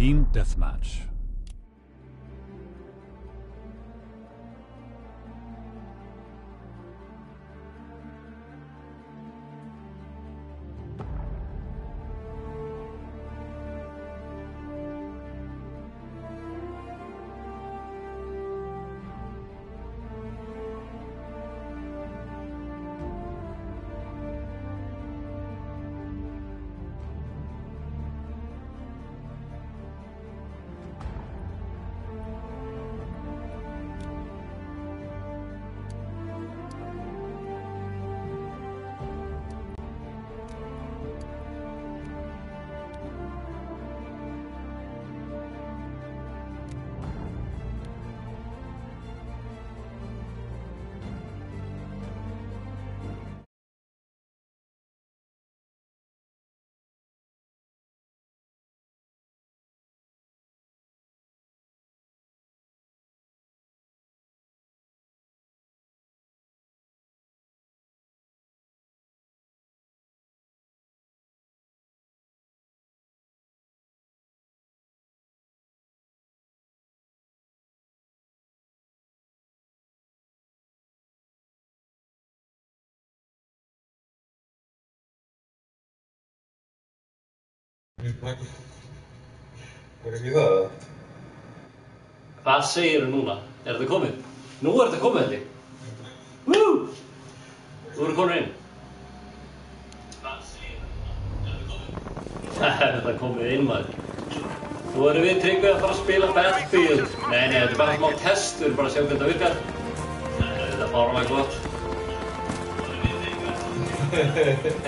Team Deathmatch. Er ekki það? Hvað segirðu núna? Er þetta komið? Nú er þetta komið, held ég. Woo! Þú eru konur inn. Hvað segirðu núna? Er þetta komið? Það er þetta komið inn, maður. Nú erum við Tryggvi að fara að spila Battlefield. Nei, þetta er bara smá testur, bara að sjá hvernig þetta virkar. Þetta er fáránlega gott.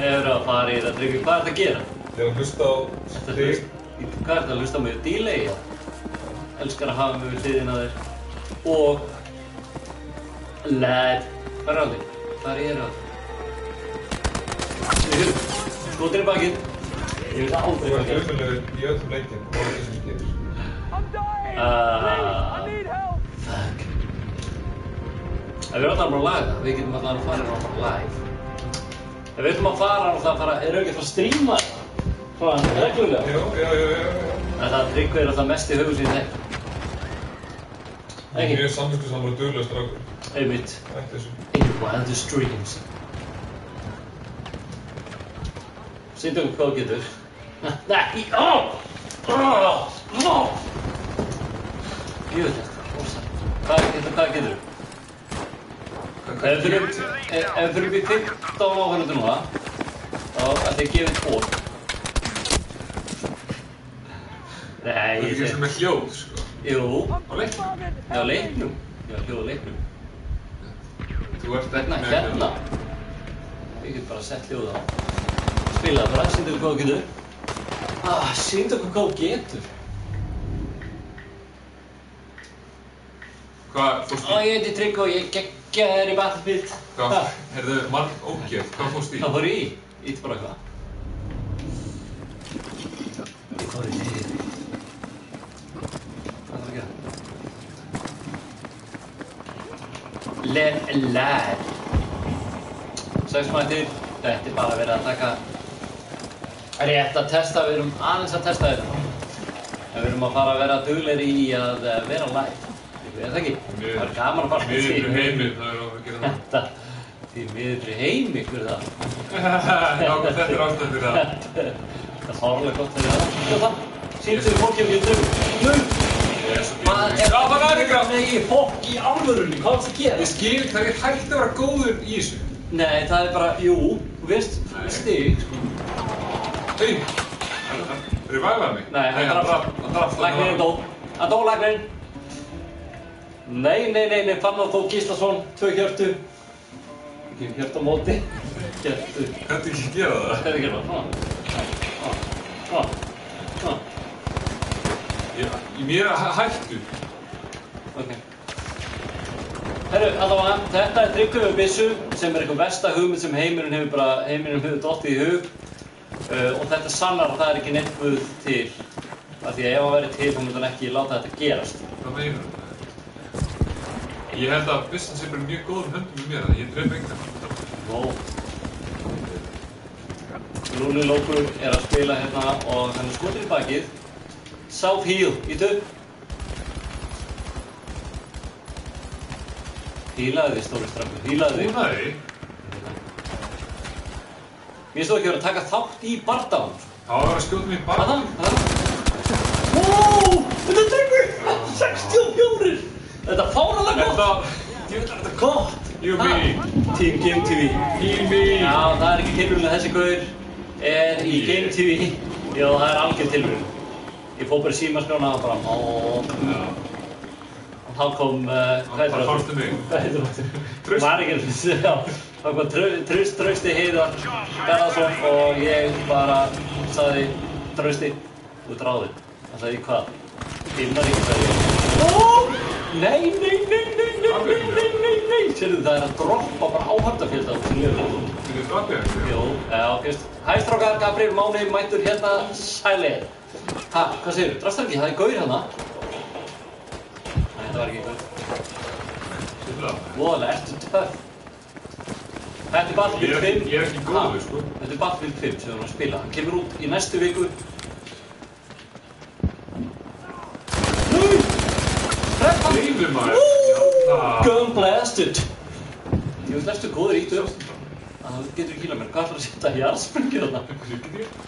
Hefur að fara í þetta, Tryggvi. Hvað er þetta að gera? Ég er að hlusta á þig. Hvað er þetta að hlusta á mig? Delay? Elskar að hafa mig við hliðina á þér. Og LED. Hvað er á þig? Hvað er á þig? Skotir í bakið. Ég veit aldrei Þú hvað ert gerist. ömurlegur í öllum leikinn og það sem gerir. Fuck. Ef við erum alltaf bara að laga, við getum alltaf að fara bara live. Ef við ætlum að fara og það fara, erum við ekki að fara að stríma svona reglulega? Já. En það Tryggvi er alltaf mest í höfuð síðan þeim. Ég er samviskusamur og duglegur strákur. Einmitt. Ætti þessu. In your wildest dreams. Sýndu hvað þú getur. Nei, Jú, þetta er rosa. Hvað getur þú? Ef við fyrir upp í 15 áhörnundur núna, þá ætla ég að gefa þér ból. Nei, Það er ekki sem með hljóð, sko. Jú. Á leiknum? Já, leiknum. Já, hljóð á leiknum. Þú ert ekki með Hérna. Ég get bara sett hljóð á. Spila það bara, sýndu hvað þú getur. Sýndu hvað þú getur. Hvað fórst í? Ég heiti Tryggvi og ég geggja þér í Battlefield. Hvað? Heyrðu, marg ógeð. Hvað fórst í? Það fór í. Ít bara eitthvað. Ég fór í þig. Hvað þarf að gera? Lær. Sexmættir. Þetta er bara verið að taka rétt að testa. Við erum aðeins að testa þetta. Við erum að fara að vera duglegri í að vera live. Er það ekki? Það er gaman að fara Miður fyrir heimi, það er að gera það. Þetta, því miður fyrir heimi, hver er það? Já, þetta er ástæðan fyrir það. Það er fárlega gott fyrir það. Sjá það, sýndu fólki á YouTube. Það er ekki grátt. Nei, fólk í alvörunni, hvað varst að gera? Ég skil, það er hægt að vera góður í þessu. Nei, það er bara, jú, þú veist, stig, sko. Hey, revivaði mig. Nei, hann draf, læknirinn dó. Hann dó, læknirinn. Nei, fann á Þór Gíslason, 2 hjörtu. Ekki hjört á móti. Hjörtu. Hvernig ekki gera það? Hvað er að gera það? Svona. Mér er hættu. Ok. Herru, allavega, þetta er Tryggvi með byssu sem er eitthvað versta hugmynd sem heiminum hefur dottið í hug. Og þetta sannar að það er ekki neitt guð til. Af því að ef hann væri til, þá myndi hann ekki láta þetta gerast. Hvað meinar það? Ég held að byssan sé bara mjög góðum höndum með mér, ég dref engan. Nó. Lúli Lókur er að spila hérna og hann er skotin í bakið. Self-heal, ítu. Hílaði þig, stóri strákur, hílaði þig. Húnaði? Mér stóð ekki verið að taka þátt í bardagann. Það var að skjóta mig í barn. Wow, þetta er Tryggvi! 64! Þetta er fáralega gott! Þetta er gott! You me! Team Game TV. Heal me! Já, það er ekki tilvíðan þessi gaur er í Game TV. Já, það er algjör tilvíðan. Ég fór bara í símaskrána og bara Já. Og þá kom, hvað heitir Það fannstu mig. Hvað heitir það? Var ekki, já. Þá kom Trausti Heiðar Garðarsson og ég bara sagði Trausti, þú ert ráðinn. Hann sagði hvað? Himnarík, sagði ég. Nei. Sérðu það er að droppa bara áhaldafélta á þessu liður. Þú ert droppið ekki? Jú, já, fyrst. Hæ strákar, Gabriel Máni mættur hérna sælir. Ha, hvað segirðu? Drastar ekki, það er gaur hérna. Nei, þetta var ekki gaur. Voðalega, ertu töff. Þetta er Battlefield 5. Ég er ekki góður, sko. Þetta er Battlefield 5 sem við erum að spila. Hann kemur út í næstu viku. Nei! Treffa! Leifðu maður! Gun blasted! Ég veist ertu góður ítu. Það getur ekki hýla mér. Hvað ætlar að setja jarðsprengju þarna?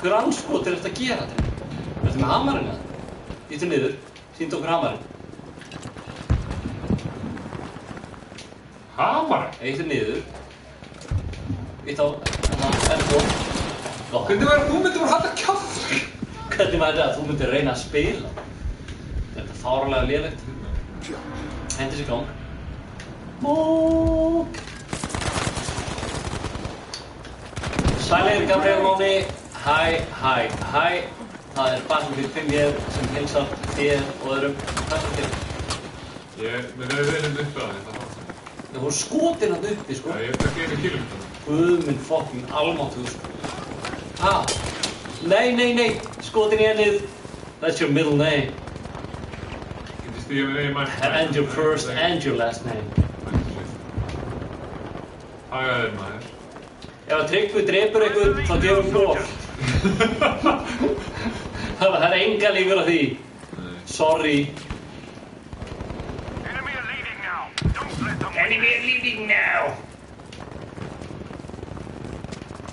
Hver anskot er þetta að gera þetta? Ertu með hamarinn eða? Ítu niður. Sýndu okkur hamarinn. Hamarinn? Ítu niður. Ítu á... Ennþó. Hvernig væri að þú myndir að halda kjaft? Hvernig væri að þú myndir reyna að spila? Þetta er fáránlega lélegt. Hendir sig í gang. Mók! Sælir, Gabriel Máni. Hæ. Það er Battlefield 5 hér sem heilsar þér og öðrum. Hvað er þetta? Við hefum verið uppi á þetta. Það voru skotin hann uppi, sko. Já, ég er ekki 1 kilometer. Guð minn fucking almáttugur, sko. Ha? Nei. Skotin í ennið. That's your middle name. Getur stíðið með eigin mætt. And your first and your last name. Hagaðir maður. Ef að Tryggvi drepur eitthvað, þá gefur hann blóð. Það er enga líkur á því. Sorry. Enemy are leading now. Don't let them. Enemy are leading now.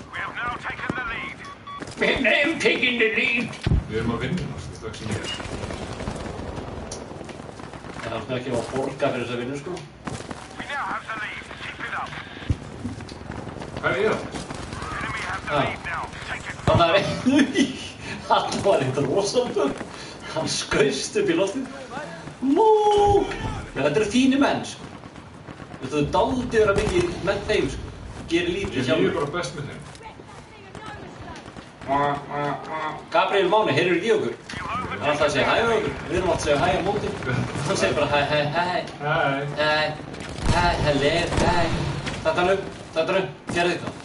We have now taken the lead. We have now taken the lead. Við erum að vinna, strax sem ég er. Það er ekki að borga fyrir þessa vinnu, sko. We now have the lead. Keep it up. Hvað er það? Enemy have the lead now. Take it. Þannig að hann var eitthvað rosalega. Hann skaust upp í loftið. Mók! Þetta eru þínir menn, sko. Þú dálítið vera mikið með þeim, sko. Gerir lítið Ég sjálfur. líður bara best með þeim. Gabriel Máni, heyrðu í okkur. Hann ætlaði að segja hæ við okkur. Við erum alltaf að segja hæ á móti. Hann segir bara hæ. Hello, hæ. Þetta nú, gerðu eitthvað.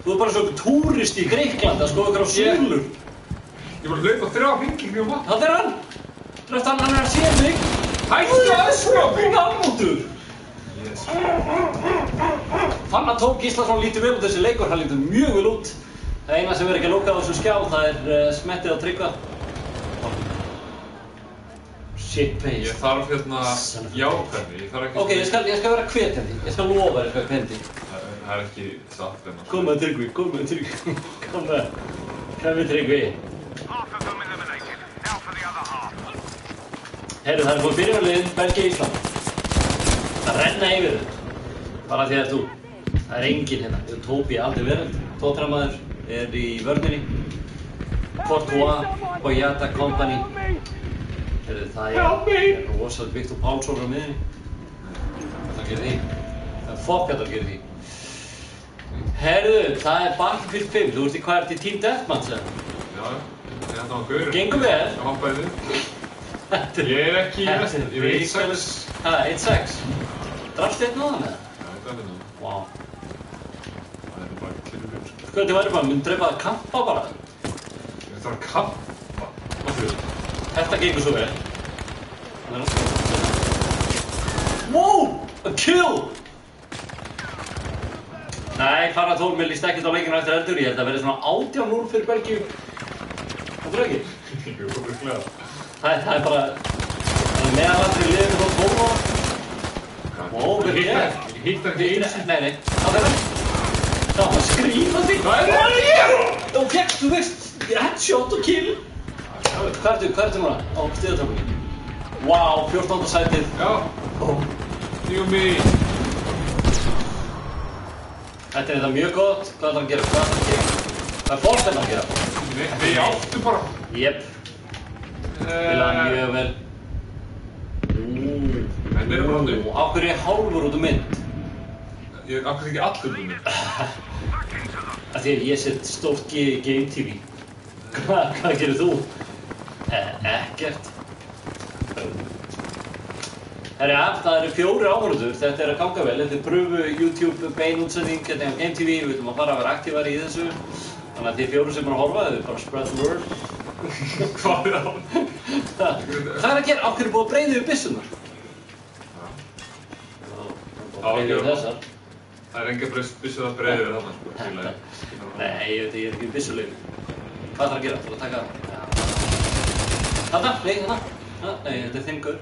Þú er bara svo túrist í Gríkland að skoða ykkur á súlur. Ég var að hlaupa 3 hringi mjög vatn. Það er hann! Dröft hann er að sé mig. Hættu að öskra á mig! Almáttugur! Fannar Tór Gíslason lítur vel út þessi leikur, hann lítur mjög vel út. Það eina sem er ekki að lóka á þessu skjá, það er smettið á Tryggva. Shit face. Ég þarf hérna jákvæðni, ég þarf ekki... Ok, ég skal vera hvetjandi, ég skal lofa þér eitthvað hvendi. Það er ekki satt en... Kom með Tryggvi. Kom með Tryggvi. Half of them eliminated. Now for the other half. Heyrðu, það er búin byrjunarliðin, Belgía Ísland. Það renna yfir þau. Bara því að þú. Það er enginn hérna. Tóbi aldrei verið. Tótramaður er í vörninni. Courtois, Boyata Company. Heyrðu, það er rosalega Viktor Pálsson á miðinni. Það gerir því. Það er fokk að það gerir því. Heyrðu, það er Battlefield 5. Þú ert í hvað ert í Team Deathmatch eða? Já, ég hætti á gaurinn. Gengur vel. Það hoppaði þið. Ég er ekki í vestin, ég er 1-6. Það er 1-6. Drafstu einn á það með það? Já, þetta er hérna. Vá. Það er bara kyrfur. Sko, þetta væri bara, myndi drepa að kampa bara. Ég þarf að kappa. Þetta gengur svo vel. Wow! A kill! Nei, Fannar Tór, mér líst ekkert á leikinu eftir eldur. Ég held að verði svona 18-0 fyrir Belgíu. Heldur ekki? Jú, virkilega. Það er bara meðalandri liðið frá 12 ára. Ó, vel gert. Ég hitt hann ekki eins. Nei, það er það. Það var skrýmandi. Hvað er það að gera? Þú veist, headshot og kill. Hvað ertu núna á stigatöflunni? Vá, 14. sætið. Já. You me. Þetta er þetta mjög gott. Hvað er það að gera? Hvað er fólk að gera? Við áttu bara. Jep. Spilaði mjög vel. Þetta er bara nú. Á hverju er hálfur út mynd? Ég er akkur ekki allur mynd. Af því að ég set stórt G í Game TV. Hvað gerir þú? Ekkert. Herra, það eru 4 áhorfendur. Þetta er að ganga vel. Þetta er pröfu YouTube beinútsending hérna á Game TV. Við viljum að fara að vera aktívar í þessu. Þannig að þið 4 sem eru að horfa, þau bara spread the word. Hvað er það? Hvað er að gera? Á hverju er búið að breiða yfir byssurnar? Breiða yfir þessar. Það er enga byssuð að breiða yfir þarna, sko. Nei, ég veit, ég er ekki byssulegur. Hvað þarf að gera? Þú að taka það? Þarna? Nei, þarna. Nei, þetta er þinn gaur.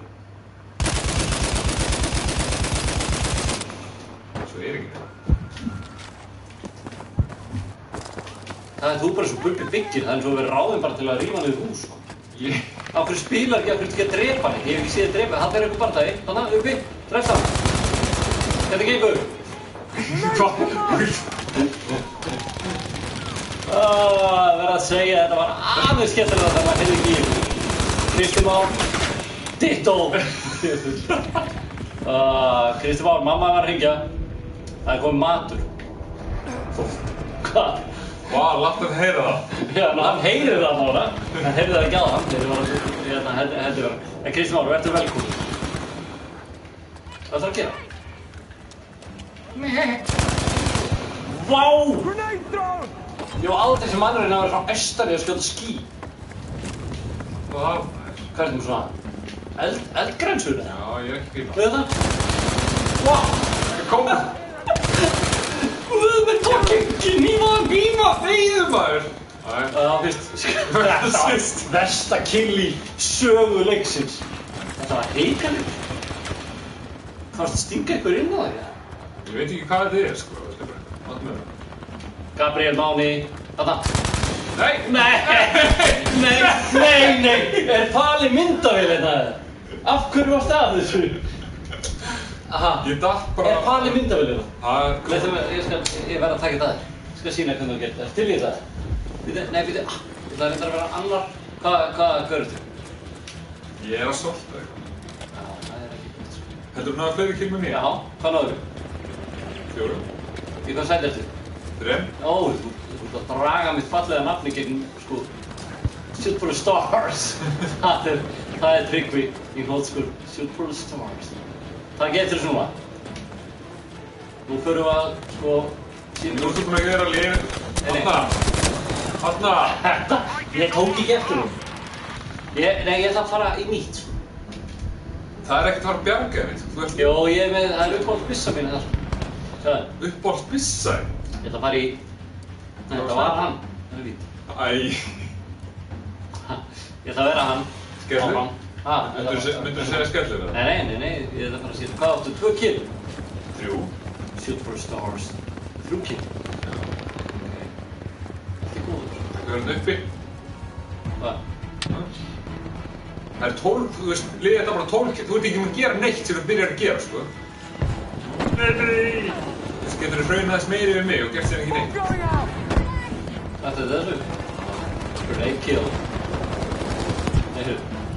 Svo er ekki það. Það er þú bara svo Bubbi byggir, það er eins og að vera ráðinn bara til að rífa niður hús. Á hverju spilar ekki, á hverju ekki að drepa hann? Ég hef ekki séð að drepa, það er einhver bardagi. Þannig, uppi, drefst hann. Þetta gengur. Verð að segja, þetta var aðeins skemmtilega þegar maður heyrði ekki í. Kristján Már, ditto. Kristján Már, mamma var að hringja. Það er komið matur. Hvað? Vá, látt hann heyra það. Já, hann heyrir það núna. Hann heyrði það ekki á hann. Heldur verið. En Kristján Már, verður velkomin. Hvað þarf að gera? Vá! Ég var aldrei sem mannurinn að vera frá Östari að skjóta ský. Vá. Hvað er þetta svona? Eldgrensur? Já, ég er ekki gríma. Við það? Vá! Kom! Við tók ekki nýmaðan bíma! Þegiðu maður! Fyrst, versta kill í sögu leiksins. Þetta var heikalegt. Það varst að stinga ykkur inn á það, já? Ég veit ekki hvað þetta er, sko. Það er bara allt með það. Gabriel Máni, þarna. Nei! Nei! Er falið myndavél hérna? Af hverju varst að þessu? Aha. Ég datt bara... Er falið myndavél hérna? Það er... Ég verð að taka þetta þér. Ég skal sýna hvernig þú gerir. Er til í þetta? Býtu, nei, býtu. Ég ætla að reynda að vera annar. Hvað er þetta? Ég er að solta eitthvað. Já, það er ekki gott, sko. Heldur þú náðu fleiri kill með mér? Já, hvað náður þú? 4. Í hvað sæti ertu? 3. Ó, þú ert að draga mitt fallega nafni gegn, sko, Shoot for the Stars. Það er Tryggvi í hnótskul. Shoot for the Stars. Það getur svona. Nú förum við að, sko, Nú ertu búin að gera líf. Þarna! Ég tók ekki eftir hún. Ég ætla að fara í nýtt, sko. Það er ekkert að fara að bjarga þér, þú ert... Jó, það er uppáhalds bissa mín þar. Sjáðu. Uppáhalds bissa þér? Ég ætla að fara í... Nei, þetta var hann. Það er vít. Æ... Ég ætla að vera hann. Skellur? Myndur þú segja skellur eða? Nei, ég ætla að fara að setja. Hvað áttu? 2 kill? 3. Shoot for the Stars. 3 kill. Þetta er góður. Það er hann uppi. Hvað? Það er 12, þú veist, liðið þetta bara 12 kill. Þú ert ekki með að gera neitt sem þú byrjar að gera, sko. Nei! Þú veist, getur þú hraunað þess meiri við mig og gert sér ekki neitt. Þetta er þessu. Fyrir 1 kill. Nei,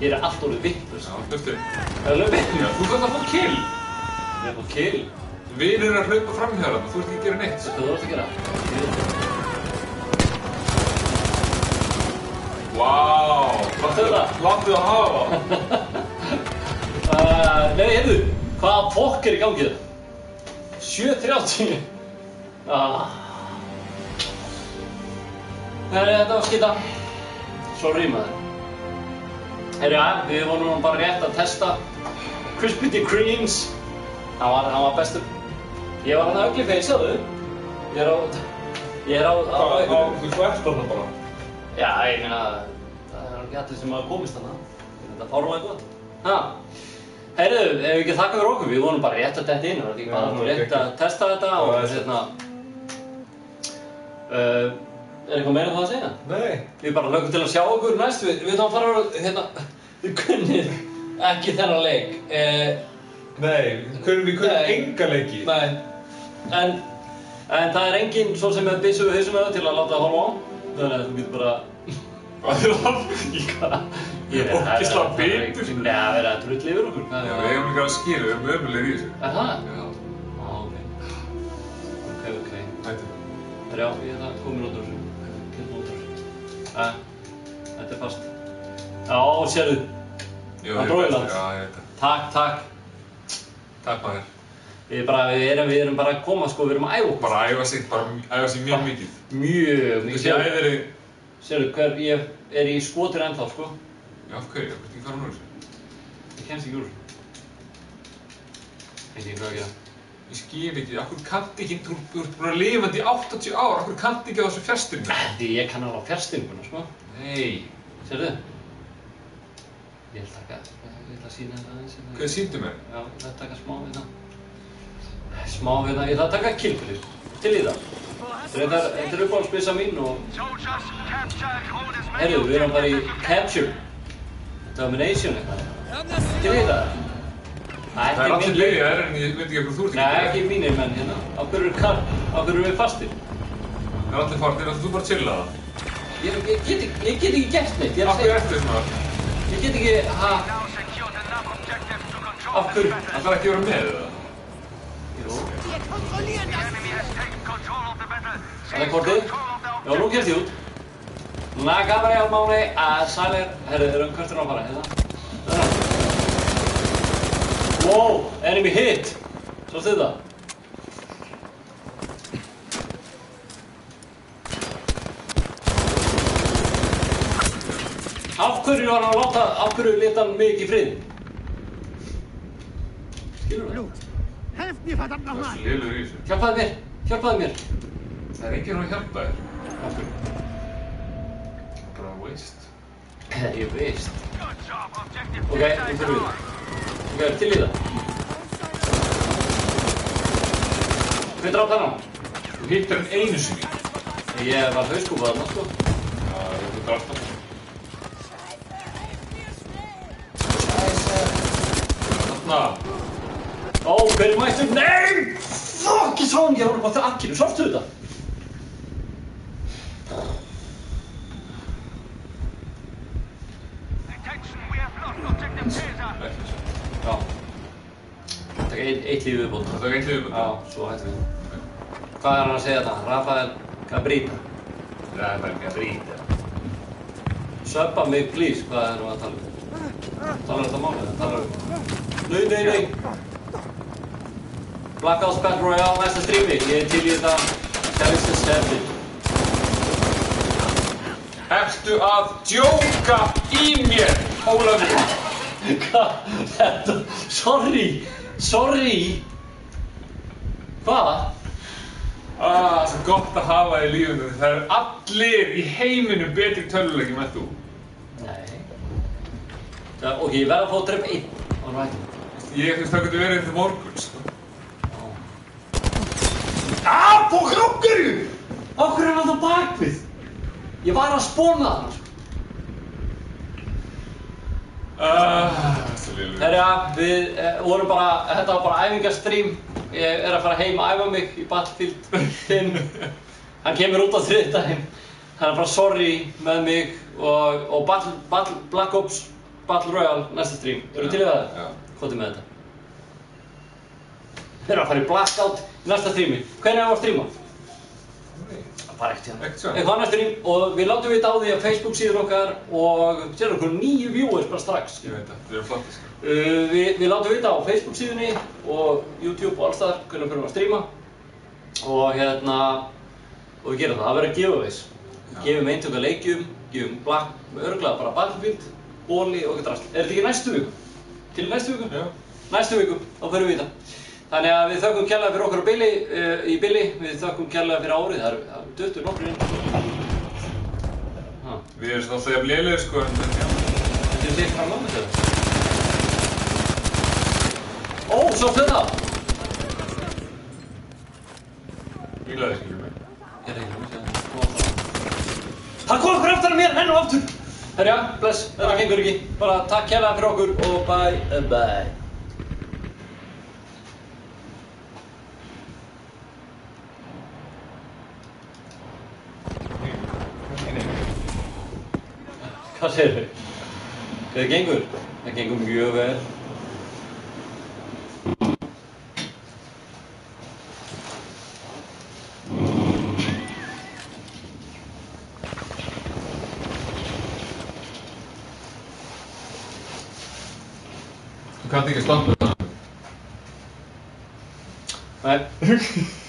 hér er allt orðið vitlaust. Já, hlustu. Það er alveg vitlaust. Já, þú þarft að fá kill. Ég er fótt kill. Vinur er að hlaupa fram hjá þarna, þú ert ekki að gera neitt. Hvað þú ert að gera? Vá! Láttu það hafa! Nei, heyrðu, hvaða fokk er í gangi það? 7:30. Þetta var skita. Sorry maður. Heyrðu, við vorum bara rétt að testa Krispy Kremes. Hann var bestur. Ég var hann að ugly face, sjáðu. Ég er á... Þú ert þarna bara. Já, ég meina, ekki allir sem hafa komist þarna. Þetta er fáránlega gott. Ha. Heyrðu, ef við ekki þakka fyrir okkur, við vonum bara rétt að detta inn, var þetta ekki bara rétt að testa þetta og hérna... Er eitthvað meira um það að segja? Nei. Við bara lögum til að sjá okkur næst, við ætlum að fara hérna... Við kunnið ekki þennan leik. Nei, við kunnum enga leiki. Nei. En það er enginn svo sem er byssu við hausum til að láta horfa á. Þannig að þú getur bara... Hvað er það? Ég er ógeðslega bitur. Nei, það verður að drulli yfir okkur. Já, við eigum líka að skilja, við erum ömulegir í þessu. Er það? Já. Ok. Hættu. Já, ég er það komin út úr þessu. Kemur út úr þessu. Þetta er fast. Já, sérðu. Það dróði langt. Já, ég veit það. Takk. Takk maður. Við erum bara að koma sko, við erum að æfa okkur. Bara æfa sig mjög mikið. Mjög mikið. Þessi æðir Sérðu, ég er í skotir ennþá, sko. Já, af hverju? Hvernig fara hún úr þessu? Ég kemst ekki úr þessu. Veit ekki hvað að gera. Ég skil ekki, af hverju kannt ekki, þú ert búin að lifandi í 80 ár, af hverju kannt ekki á þessu fjarstýringu? Því ég kann alveg á fjarstýringuna, sko. Nei. Sérðu? Ég ætla að sýna þetta aðeins. Hvað sýndu mér? Já, ég ætla að taka smá við það. Ég ætla að taka killfyrir. Til í það. Þetta er uppáhaldsbyssa mín og... Heyrðu, við erum bara í Capture. Domination eitthvað. Til í það. Það er allir byrjaðir en ég veit ekki hvað þú ert Nei, ekki mínir menn hérna. Á hverju erum við fastir? Það er allir farnir, þú bara chilla það. Ég get ekki gert neitt. Af hverju ertu svona? Ég get ekki, Af hverju? Það þarf ekki að vera með það. Jú. Það er kortið. Já, nú kemst ég út. Núna gafur ég á máli að sælir... Herru, hvert er hann að fara? Hérna. Wow, enemy hit. Sástu þetta? Af hverju var hann að láta... Af hverju leta hann mig í frið? Skilur það? Helft mér, verdammt Það er nochmal! svo lélugur í þessu. Hjálpaðu mér. Það er enginn að hjálpa þér. Af hverju? Bara waste. Ég veist. Ok, þú fyrir við. Ok, til í það. Hver draf þennan? Þú hittir hann einu sinni. Ég var hauskúpað þarna, sko. Já, þú drafst hann. Þarna. Ó, hver er mættur? Nei! Fuck, ég sá hann ekki, hann var bara akkinu. Sástu þetta? Já. Takk eitt líf viðbót. Það er eitt líf viðbót? Já, svo hættum við. Hvað er hann að segja þetta? Rafael Cabrita. Rafael Cabrita. Söppa mig, please. Hvað er hann að tala um? Talar þetta málið? Talar um? Nei. Black Ops Battle Royale næsta strími. Ég er til í þetta. Challenge accepted. Ertu að djóka í mér, Ólafur? Hvað? Þetta... Sorry. Hvað? Svo gott að hafa í lífinu. Það eru allir í heiminum betri tölvuleiki með þú. Nei. Ok, ég verð að fá að drepa einn. Alright. Ég finnst það getur verið til morgun, sko. Fólk, á hverju? Á hverju er hann á bakvið? Ég var að spóna það, sko. Svo lélugur. Herja, við vorum bara, þetta var bara æfingarstrím. Ég er að fara heim að æfa mig í Battlefield 5. Hann kemur út á þriðdaginn. Hann er bara sorry með mig og Black Ops Battle Royale næsta strím. Eru til í það? Já. Hvað er með þetta? Við erum að fara í Blackout í næsta strími. Hvernig erum við að stríma? Bara ekkert hérna. Eitthvað annað strím og við látum vita á því að Facebook síður okkar og sér okkur 9 viewers bara strax. Ég veit það, þið eru flottir, sko. Við látum vita á Facebook síðunni og YouTube og alls þar hvernig við fyrir að stríma og og við gerum það. Það verður giveaways. Gefum eintök af leikjum, gefum örugglega bara Battlefield, bóli og eitthvað drasl. Er þetta ekki næstu viku? Til næstu viku? Já. Næstu viku, þá förum við í það. Þannig að við þökkum kærlega fyrir okkur í bili, við þökkum kærlega fyrir árið, það eru duttur nokkur inn. Við erum alltaf jafn lélegir sko, en já. Þetta er þitt fram á þessu. Ó, sástu þetta? Ílaði skilur mig. Ég reynir mig að það kom okkur aftur að mér, henn og aftur! Herja, bless, þetta gengur ekki. Bara takk hérlega fyrir okkur og bye, bye. Hvað segir þau? Hvað gengur? Það gengur mjög vel. Þú kannt ekki að stoppa það. Nei.